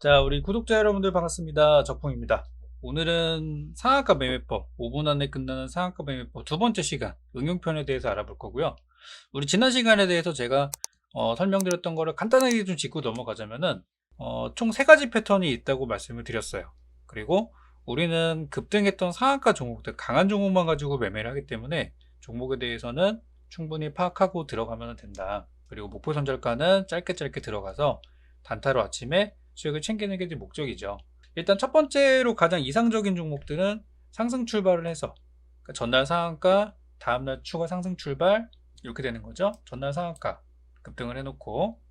자, 우리 구독자 여러분들 반갑습니다. 적풍입니다. 오늘은 상한가 매매법, 5분 안에 끝나는 상한가 매매법 두 번째 시간 응용편에 대해서 알아볼 거고요. 우리 지난 시간에 대해서 제가 설명드렸던 거를 간단하게 좀 짚고 넘어가자면은 총 세 가지 패턴이 있다고 말씀을 드렸어요. 그리고 우리는 급등했던 상한가 종목들, 강한 종목만 가지고 매매를 하기 때문에 종목에 대해서는 충분히 파악하고 들어가면 된다. 그리고 목표 선절가는 짧게 들어가서 단타로 아침에 수익을 챙기는 게 목적이죠. 일단 첫 번째로 가장 이상적인 종목들은 상승 출발을 해서, 그러니까 전날 상한가, 다음날 추가 상승 출발, 이렇게 되는 거죠. 전날 상한가 급등을 해놓고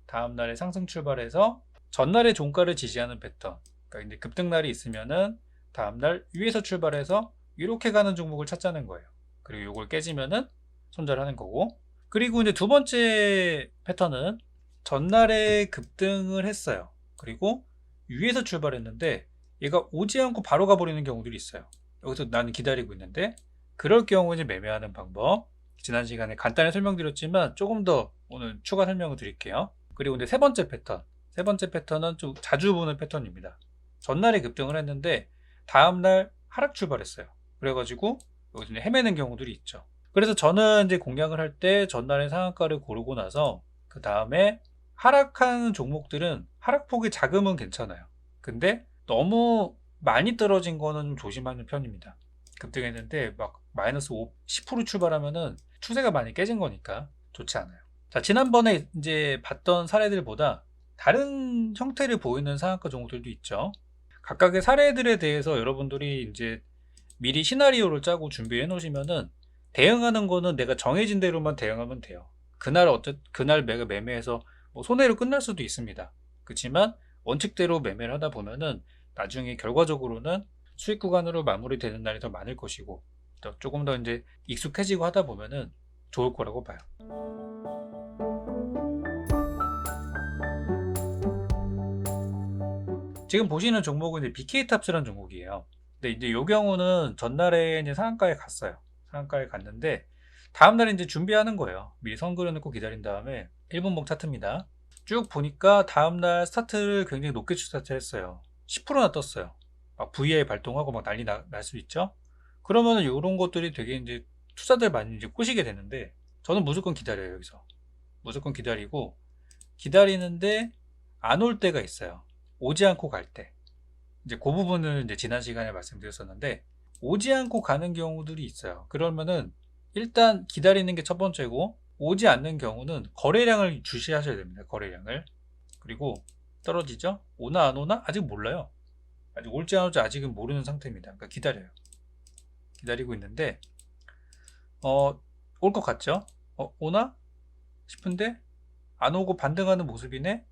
다음날에 상승 출발해서 전날의 종가를 지지하는 패턴. 그러니까 이제 급등날이 있으면은 다음날 위에서 출발해서 이렇게 가는 종목을 찾자는 거예요. 그리고 이걸 깨지면은 손절하는 거고. 그리고 이제 두 번째 패턴은 전날에 급등을 했어요. 그리고 위에서 출발했는데 얘가 오지 않고 바로 가버리는 경우들이 있어요. 여기서 나는 기다리고 있는데, 그럴 경우 이제 매매하는 방법 지난 시간에 간단히 설명드렸지만 조금 더 오늘 추가 설명을 드릴게요. 그리고 이제 세 번째 패턴은 좀 자주 보는 패턴입니다. 전날에 급등을 했는데 다음날 하락 출발했어요. 그래가지고 여기서 이제 헤매는 경우들이 있죠. 그래서 저는 이제 공략을 할 때 전날에 상한가를 고르고 나서 그 다음에 하락하는 종목들은 하락폭이 작으면 괜찮아요. 근데 너무 많이 떨어진 거는 좀 조심하는 편입니다. 급등했는데 막 마이너스 5, 10% 출발하면은 추세가 많이 깨진 거니까 좋지 않아요. 자, 지난번에 이제 봤던 사례들보다 다른 형태를 보이는 상한가 종목들도 있죠. 각각의 사례들에 대해서 여러분들이 이제 미리 시나리오를 짜고 준비해 놓으시면은 대응하는 거는 내가 정해진 대로만 대응하면 돼요. 그날 매매해서 뭐 손해로 끝날 수도 있습니다. 그렇지만 원칙대로 매매를 하다 보면은 나중에 결과적으로는 수익 구간으로 마무리되는 날이 더 많을 것이고, 또 조금 더 이제 익숙해지고 하다 보면은 좋을 거라고 봐요. 지금 보시는 종목은 이제 BK탑스라는 종목이에요. 근데 이제 요 경우는 전날에 이제 상한가에 갔어요. 상한가에 갔는데 다음날에 이제 준비하는 거예요. 미리 선 그려놓고 기다린 다음에 1분봉 차트입니다. 쭉 보니까 다음날 스타트를 굉장히 높게 스타트 했어요. 10%나 떴어요. 막 VI 발동하고 막 난리 날 수 있죠. 그러면은 이런 것들이 되게 이제 투자들 많이 이제 꼬시게 되는데, 저는 무조건 기다려요. 여기서 무조건 기다리고, 기다리는데 안 올 때가 있어요. 오지 않고 갈 때. 이제 그 부분을 이제 지난 시간에 말씀드렸었는데, 오지 않고 가는 경우들이 있어요. 그러면은 일단 기다리는 게 첫 번째고, 오지 않는 경우는 거래량을 주시하셔야 됩니다. 거래량을. 그리고 떨어지죠? 오나 안 오나? 아직 몰라요. 아직 올지 안 올지 아직은 모르는 상태입니다. 그러니까 기다려요. 기다리고 있는데 올 것 같죠? 오나 싶은데 안 오고 반등하는 모습이네.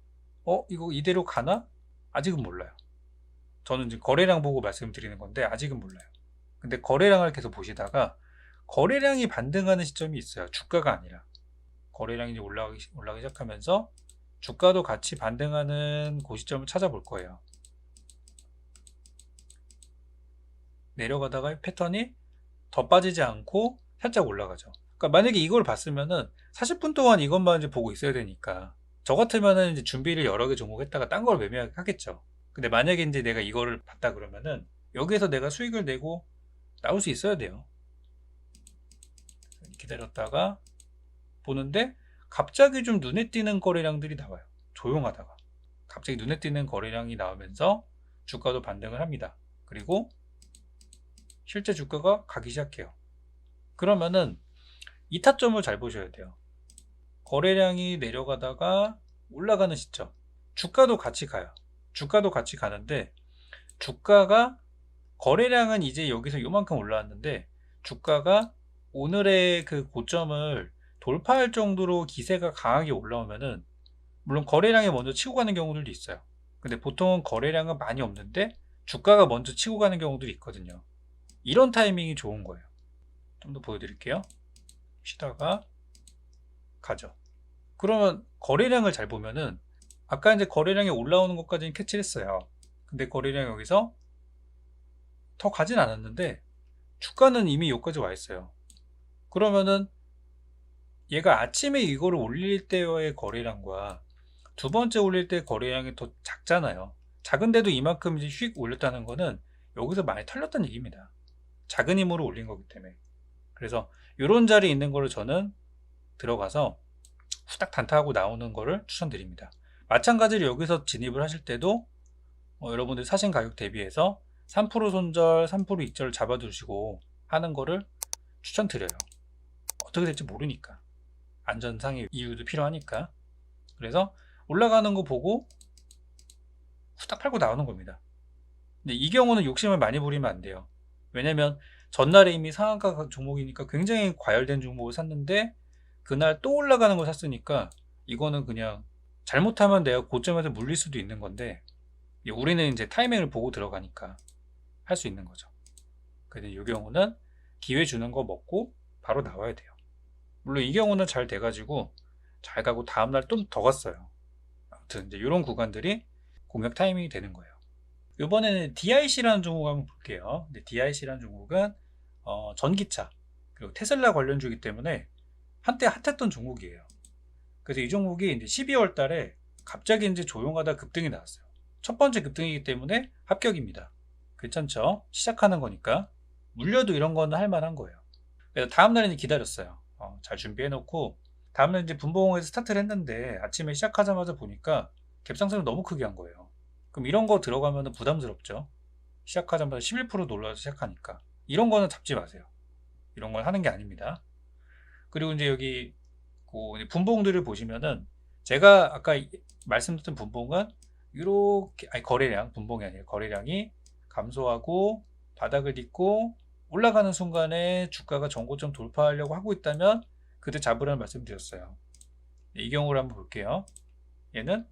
이거 이대로 가나? 아직은 몰라요. 저는 지금 거래량 보고 말씀드리는 건데 아직은 몰라요. 근데 거래량을 계속 보시다가 거래량이 반등하는 시점이 있어요. 주가가 아니라. 거래량이 이제 올라가기 시작하면서 주가도 같이 반등하는 그 시점을 찾아볼 거예요. 내려가다가 패턴이 더 빠지지 않고 살짝 올라가죠. 그러니까 만약에 이걸 봤으면은 40분 동안 이것만 이제 보고 있어야 되니까, 저 같으면은 이제 준비를 여러 개 종목 했다가 딴 걸 매매하겠죠. 근데 만약에 이제 내가 이거를 봤다 그러면은 여기에서 내가 수익을 내고 나올 수 있어야 돼요. 기다렸다가 보는데 갑자기 좀 눈에 띄는 거래량들이 나와요. 조용하다가 갑자기 눈에 띄는 거래량이 나오면서 주가도 반등을 합니다. 그리고 실제 주가가 가기 시작해요. 그러면은 이타점을 잘 보셔야 돼요. 거래량이 내려가다가 올라가는 시점, 주가도 같이 가요. 주가도 같이 가는데, 주가가 거래량은 이제 여기서 요만큼 올라왔는데 주가가 오늘의 그 고점을 돌파할 정도로 기세가 강하게 올라오면은, 물론 거래량이 먼저 치고 가는 경우들도 있어요. 근데 보통은 거래량은 많이 없는데 주가가 먼저 치고 가는 경우들이 있거든요. 이런 타이밍이 좋은 거예요. 좀 더 보여드릴게요. 쉬다가 가죠. 그러면 거래량을 잘 보면은 아까 이제 거래량이 올라오는 것까지는 캐치를 했어요. 근데 거래량이 여기서 더 가진 않았는데 주가는 이미 여기까지 와 있어요. 그러면은 얘가 아침에 이거를 올릴 때의 거래량과 두 번째 올릴 때 거래량이 더 작잖아요. 작은데도 이만큼 이제 휙 올렸다는 거는 여기서 많이 털렸다는 얘기입니다. 작은 힘으로 올린 거기 때문에. 그래서 이런 자리에 있는 거를 저는 들어가서 후딱 단타하고 나오는 거를 추천드립니다. 마찬가지로 여기서 진입을 하실 때도 여러분들 사신 가격 대비해서 3% 손절, 3% 익절을 잡아두시고 하는 거를 추천드려요. 어떻게 될지 모르니까. 안전상의 이유도 필요하니까. 그래서 올라가는 거 보고 후딱 팔고 나오는 겁니다. 근데 이 경우는 욕심을 많이 부리면 안 돼요. 왜냐면 전날에 이미 상한가 종목이니까 굉장히 과열된 종목을 샀는데 그날 또 올라가는 걸 샀으니까 이거는 그냥 잘못하면 내가 고점에서 물릴 수도 있는 건데 우리는 이제 타이밍을 보고 들어가니까 할 수 있는 거죠. 근데 이 경우는 기회 주는 거 먹고 바로 나와야 돼요. 물론 이 경우는 잘 돼가지고 잘 가고 다음날 또 더 갔어요. 아무튼 이제 이런 구간들이 공략 타이밍이 되는 거예요. 이번에는 DIC라는 종목 한번 볼게요. 근데 DIC라는 종목은 전기차 그리고 테슬라 관련주이기 때문에 한때 핫했던 종목이에요. 그래서 이 종목이 이제 12월 달에 갑자기 이제 조용하다 급등이 나왔어요. 첫 번째 급등이기 때문에 합격입니다. 괜찮죠? 시작하는 거니까 물려도 이런 거는 할 만한 거예요. 그래서 다음날에 기다렸어요. 잘 준비해 놓고 다음날 이제 분봉에서 스타트를 했는데 아침에 시작하자마자 보니까 갭상승을 너무 크게 한 거예요. 그럼 이런 거 들어가면 부담스럽죠. 시작하자마자 11% 올라서 시작하니까 이런 거는 잡지 마세요. 이런 건 하는 게 아닙니다. 그리고 이제 여기 분봉들을 보시면은 제가 아까 말씀드렸던 분봉은 이렇게 거래량 분봉이 아니에요. 거래량이 감소하고 바닥을 딛고 올라가는 순간에 주가가 전고점 돌파하려고 하고 있다면 그때 잡으라는 말씀드렸어요. 이 경우를 한번 볼게요. 얘는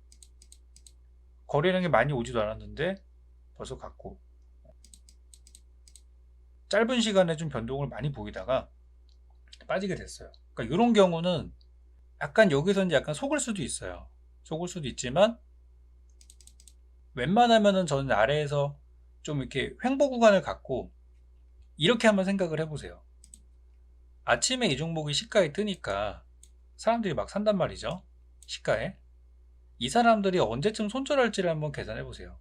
거래량이 많이 오지도 않았는데 벌써 갔고 짧은 시간에 좀 변동을 많이 보이다가 빠지게 됐어요. 그러니까 이런 경우는 약간 여기서 이제 약간 속을 수도 있어요. 속을 수도 있지만 웬만하면은 저는 아래에서 좀 이렇게 횡보 구간을 갖고 이렇게 한번 생각을 해보세요. 아침에 이 종목이 시가에 뜨니까 사람들이 막 산단 말이죠. 시가에. 이 사람들이 언제쯤 손절할지를 한번 계산해 보세요.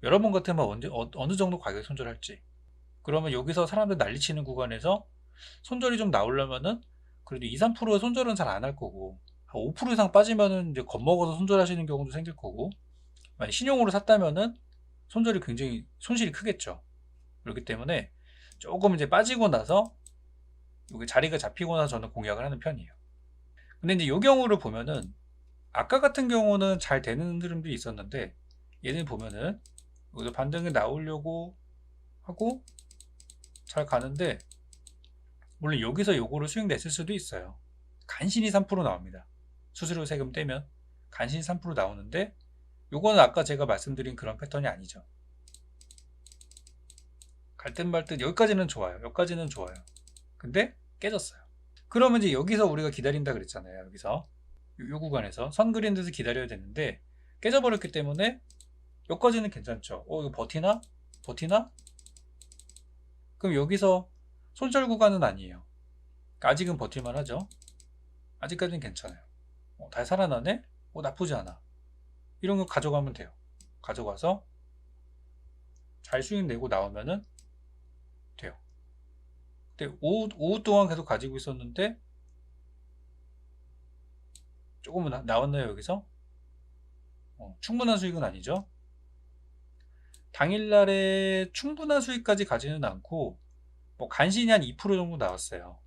여러분 같으면 어느 정도 가격에 손절할지. 그러면 여기서 사람들 난리치는 구간에서 손절이 좀 나오려면은 그래도 2, 3%의 손절은 잘 안 할 거고 5% 이상 빠지면은 이제 겁먹어서 손절하시는 경우도 생길 거고 만약 신용으로 샀다면은 손절이 굉장히 손실이 크겠죠. 그렇기 때문에 조금 이제 빠지고 나서 여기 자리가 잡히고 나서 저는 공략을 하는 편이에요. 근데 이제 이 경우를 보면은 아까 같은 경우는 잘 되는 흐름도 있었는데 얘는 보면은 여기서 반등이 나오려고 하고 잘 가는데 물론 여기서 요거를 수익 냈을 수도 있어요. 간신히 3% 나옵니다. 수수료 세금 떼면 간신히 3% 나오는데 요거는 아까 제가 말씀드린 그런 패턴이 아니죠. 갈 듯 말 듯 여기까지는 좋아요. 여기까지는 좋아요. 근데 깨졌어요. 그러면 이제 여기서 우리가 기다린다 그랬잖아요. 여기서 요 구간에서 선 그린 데서 기다려야 되는데 깨져버렸기 때문에 여기까지는 괜찮죠. 이거 버티나? 버티나? 그럼 여기서 손절 구간은 아니에요. 아직은 버틸만 하죠. 아직까지는 괜찮아요. 다시 살아나네? 나쁘지 않아. 이런 거 가져가면 돼요. 가져가서 잘 수익 내고 나오면은 돼요. 근데 오후 동안 계속 가지고 있었는데 조금은 나왔나요 여기서? 충분한 수익은 아니죠. 당일날에 충분한 수익까지 가지는 않고 간신히 한 2% 정도 나왔어요.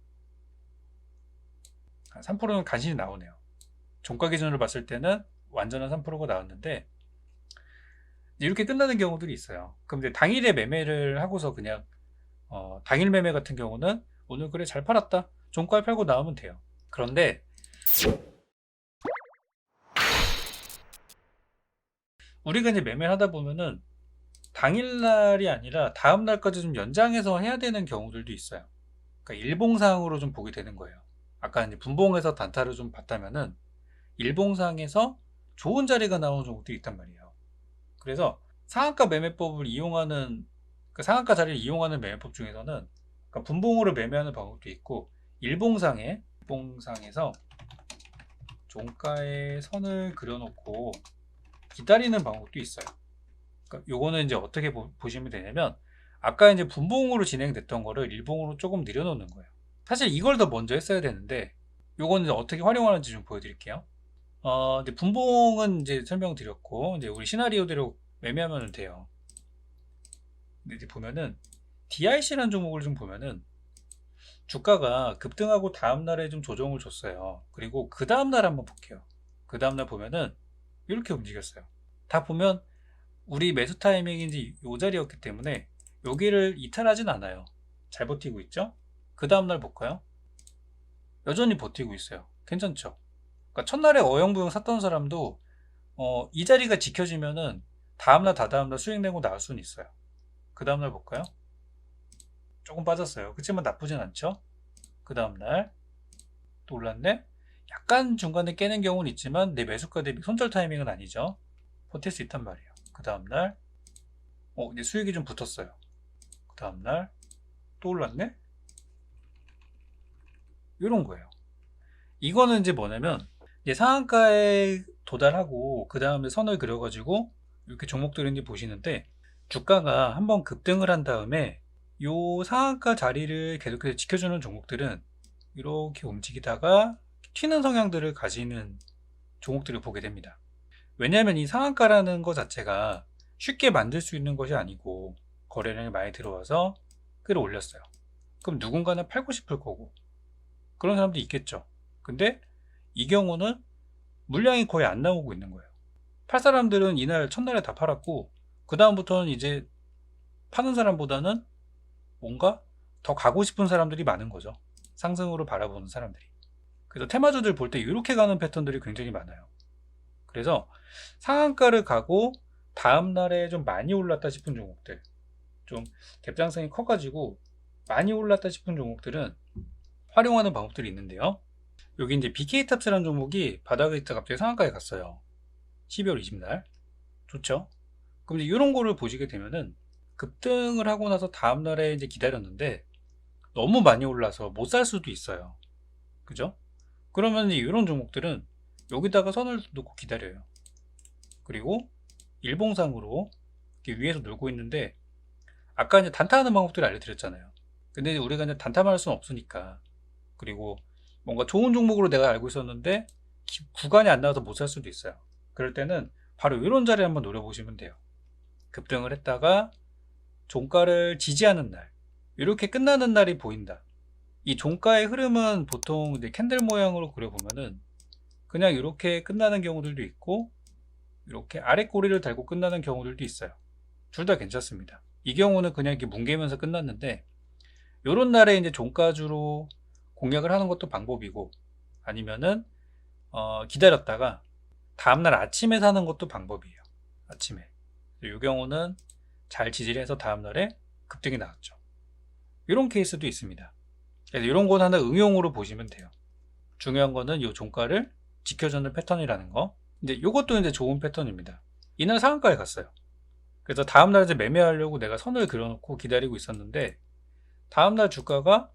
한 3%는 간신히 나오네요. 종가 기준으로 봤을 때는 완전한 3%가 나왔는데 이렇게 끝나는 경우들이 있어요. 그럼 이제 당일에 매매를 하고서 그냥 당일 매매 같은 경우는 오늘 그래 잘 팔았다. 종가에 팔고 나오면 돼요. 그런데 우리가 이제 매매를 하다 보면은 당일날이 아니라 다음날까지 좀 연장해서 해야 되는 경우들도 있어요. 그러니까 일봉상으로 좀 보게 되는 거예요. 아까 이제 분봉에서 단타를 좀 봤다면은 일봉상에서 좋은 자리가 나오는 종목들이 있단 말이에요. 그래서 상한가 매매법을 이용하는 그 상한가 자리를 이용하는 매매법 중에서는 그러니까 분봉으로 매매하는 방법도 있고 일봉상에서 종가에 선을 그려놓고 기다리는 방법도 있어요. 그러니까 요거는 이제 어떻게 보시면 되냐면 아까 이제 분봉으로 진행됐던 거를 일봉으로 조금 늘려놓는 거예요. 사실 이걸 더 먼저 했어야 되는데 요거는 이제 어떻게 활용하는지 좀 보여드릴게요. 이제 분봉은 이제 설명드렸고 이제 우리 시나리오대로 매매하면 돼요. 근데 이제 보면은 DIC라는 종목을 좀 보면은 주가가 급등하고 다음날에 좀 조정을 줬어요. 그리고 그 다음날 한번 볼게요. 그 다음날 보면은 이렇게 움직였어요. 다 보면 우리 매수 타이밍이 이제 이 자리였기 때문에 여기를 이탈하진 않아요. 잘 버티고 있죠? 그 다음날 볼까요? 여전히 버티고 있어요. 괜찮죠? 그러니까 첫날에 어영부영 샀던 사람도 이 자리가 지켜지면은 다음날 다다음날 수익 내고 나올 수는 있어요. 그 다음날 볼까요? 조금 빠졌어요. 그렇지만 나쁘진 않죠? 그 다음날 또 올랐네? 약간 중간에 깨는 경우는 있지만 내 매수가 대비 손절 타이밍은 아니죠. 버틸 수 있단 말이에요. 그 다음날 이제 수익이 좀 붙었어요. 그 다음날 또 올랐네? 이런 거예요. 이거는 이제 뭐냐면 이제 상한가에 도달하고 그 다음에 선을 그려가지고 이렇게 종목들을 이제 보시는데 주가가 한번 급등을 한 다음에 요 상한가 자리를 계속해서 지켜주는 종목들은 이렇게 움직이다가 튀는 성향들을 가지는 종목들을 보게 됩니다. 왜냐하면 이 상한가라는 것 자체가 쉽게 만들 수 있는 것이 아니고 거래량이 많이 들어와서 끌어올렸어요. 그럼 누군가는 팔고 싶을 거고 그런 사람도 있겠죠. 근데 이 경우는 물량이 거의 안 나오고 있는 거예요. 팔 사람들은 이날 첫날에 다 팔았고 그 다음부터는 이제 파는 사람보다는 뭔가 더 가고 싶은 사람들이 많은 거죠. 상승으로 바라보는 사람들이. 그래서 테마주들 볼 때 이렇게 가는 패턴들이 굉장히 많아요. 그래서 상한가를 가고 다음날에 좀 많이 올랐다 싶은 종목들, 좀 갭장성이 커가지고 많이 올랐다 싶은 종목들은 활용하는 방법들이 있는데요. 여기 이제 BK탑스라는 종목이 바닥에 있다 갑자기 상한가에 갔어요. 12월 20날. 좋죠? 그럼 이제 이런 거를 보시게 되면은 급등을 하고 나서 다음날에 이제 기다렸는데 너무 많이 올라서 못 살 수도 있어요. 그죠? 그러면 이런 종목들은 여기다가 선을 놓고 기다려요. 그리고 일봉상으로 이렇게 위에서 놀고 있는데 아까 이제 단타하는 방법들을 알려드렸잖아요. 근데 이제 우리가 이제 단타만 할 수는 없으니까 그리고 뭔가 좋은 종목으로 내가 알고 있었는데 구간이 안 나와서 못 살 수도 있어요. 그럴 때는 바로 이런 자리 한번 노려보시면 돼요. 급등을 했다가 종가를 지지하는 날 이렇게 끝나는 날이 보인다. 이 종가의 흐름은 보통 이제 캔들 모양으로 그려보면은 그냥 이렇게 끝나는 경우들도 있고 이렇게 아래 꼬리를 달고 끝나는 경우들도 있어요. 둘 다 괜찮습니다. 이 경우는 그냥 이렇게 뭉개면서 끝났는데 요런 날에 이제 종가주로 공략을 하는 것도 방법이고 아니면은 기다렸다가 다음날 아침에 사는 것도 방법이에요. 아침에. 이 경우는 잘 지지를 해서 다음날에 급등이 나왔죠. 이런 케이스도 있습니다. 그래서 이런 건 하나 응용으로 보시면 돼요. 중요한 거는 이 종가를 지켜주는 패턴이라는 거. 근데 이것도 이제 좋은 패턴입니다. 이날 상한가에 갔어요. 그래서 다음날 이제 매매하려고 내가 선을 그려놓고 기다리고 있었는데 다음날 주가가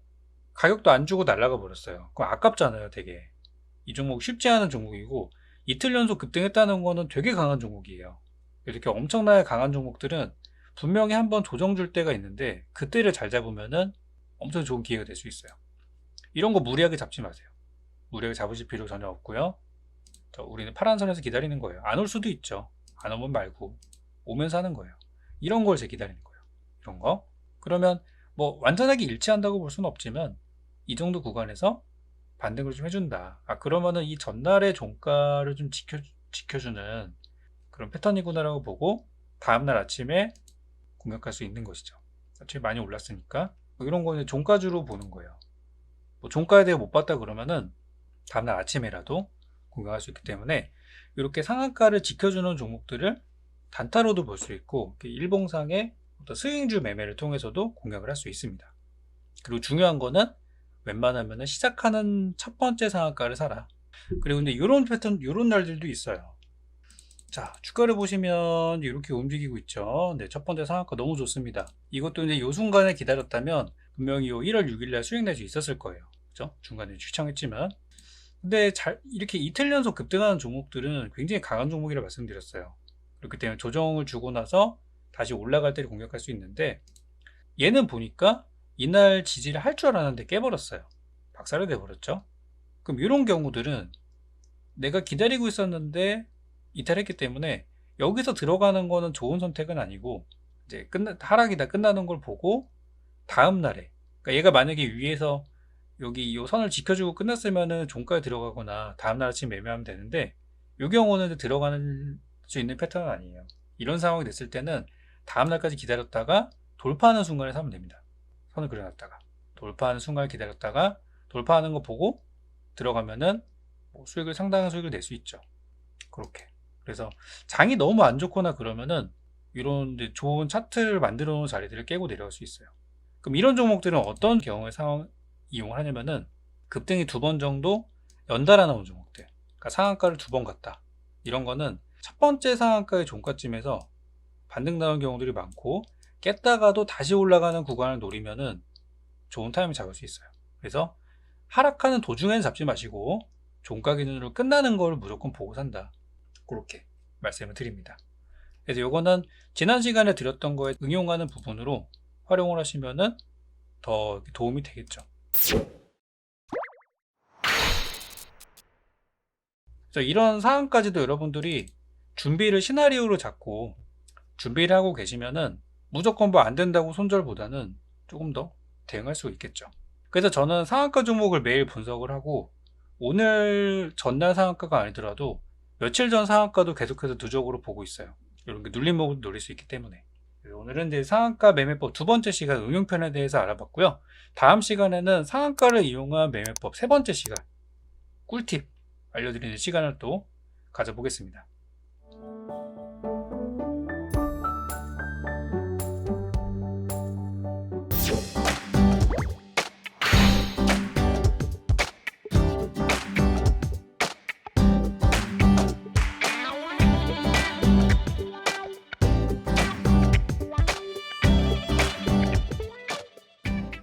가격도 안 주고 날아가 버렸어요. 그럼 아깝잖아요, 되게. 이 종목 쉽지 않은 종목이고 이틀 연속 급등했다는 거는 되게 강한 종목이에요. 이렇게 엄청나게 강한 종목들은 분명히 한번 조정 줄 때가 있는데 그때를 잘 잡으면은 엄청 좋은 기회가 될 수 있어요. 이런 거 무리하게 잡지 마세요. 무리하게 잡으실 필요 전혀 없고요. 우리는 파란 선에서 기다리는 거예요. 안 올 수도 있죠. 안 오면 말고 오면 사는 거예요. 이런 걸 제 기다리는 거예요. 이런 거. 그러면 뭐 완전하게 일치한다고 볼 수는 없지만 이 정도 구간에서 반등을 좀 해준다. 그러면은 이 전날의 종가를 좀 지켜주는 그런 패턴이구나라고 보고 다음날 아침에 공략할 수 있는 것이죠. 아침에 많이 올랐으니까 뭐 이런 거는 종가주로 보는 거예요. 뭐 종가에 대해 못 봤다 그러면은 다음날 아침에라도 공략할 수 있기 때문에 이렇게 상한가를 지켜주는 종목들을 단타로도 볼 수 있고 일봉상의 어떤 스윙주 매매를 통해서도 공략을 할 수 있습니다. 그리고 중요한 거는 웬만하면 시작하는 첫 번째 상한가를 사라. 그리고 근데 이런 패턴, 이런 날들도 있어요. 자, 주가를 보시면 이렇게 움직이고 있죠. 네, 첫 번째 상한가 너무 좋습니다. 이것도 이제 요 순간에 기다렸다면 분명히 요 1월 6일날 수익 낼 수 있었을 거예요. 그죠? 중간에 추천했지만. 근데 이렇게 이틀 연속 급등하는 종목들은 굉장히 강한 종목이라 말씀드렸어요. 그렇기 때문에 조정을 주고 나서 다시 올라갈 때를 공략할 수 있는데, 얘는 보니까 이날 지지를 할 줄 알았는데 깨버렸어요. 박살이 돼버렸죠. 그럼 이런 경우들은 내가 기다리고 있었는데 이탈했기 때문에 여기서 들어가는 거는 좋은 선택은 아니고, 이제 하락이 다 끝나는 걸 보고 다음 날에, 그러니까 얘가 만약에 위에서 여기 이 선을 지켜주고 끝났으면은 종가에 들어가거나 다음 날 아침 매매하면 되는데, 이 경우는 들어가는 수 있는 패턴은 아니에요. 이런 상황이 됐을 때는 다음 날까지 기다렸다가 돌파하는 순간에 사면 됩니다. 선을 그려놨다가 돌파하는 순간을 기다렸다가 돌파하는 거 보고 들어가면은 뭐 상당한 수익을 낼 수 있죠. 그렇게. 그래서 장이 너무 안 좋거나 그러면은 이런 좋은 차트를 만들어 놓은 자리들을 깨고 내려갈 수 있어요. 그럼 이런 종목들은 어떤 경우에 이용을 하냐면은, 급등이 2번 정도 연달아 나온 종목들, 그러니까 상한가를 2번 갔다, 이런 거는 첫 번째 상한가의 종가쯤에서 반등 나온 경우들이 많고, 깼다가도 다시 올라가는 구간을 노리면은 좋은 타이밍 잡을 수 있어요. 그래서 하락하는 도중에는 잡지 마시고 종가 기준으로 끝나는 걸 무조건 보고 산다, 그렇게 말씀을 드립니다. 그래서 이거는 지난 시간에 드렸던 거에 응용하는 부분으로 활용을 하시면은 더 도움이 되겠죠. 그래서 이런 상황까지도 여러분들이 준비를 시나리오로 잡고 준비를 하고 계시면은 무조건 뭐 안 된다고 손절보다는 조금 더 대응할 수 있겠죠. 그래서 저는 상한가 종목을 매일 분석을 하고, 오늘 전날 상한가가 아니더라도 며칠 전 상한가도 계속해서 누적으로 보고 있어요. 이런 게 눌림목을 노릴 수 있기 때문에. 오늘은 이제 상한가 매매법 2번째 시간 응용편에 대해서 알아봤고요. 다음 시간에는 상한가를 이용한 매매법 3번째 시간 꿀팁 알려드리는 시간을 또 가져보겠습니다.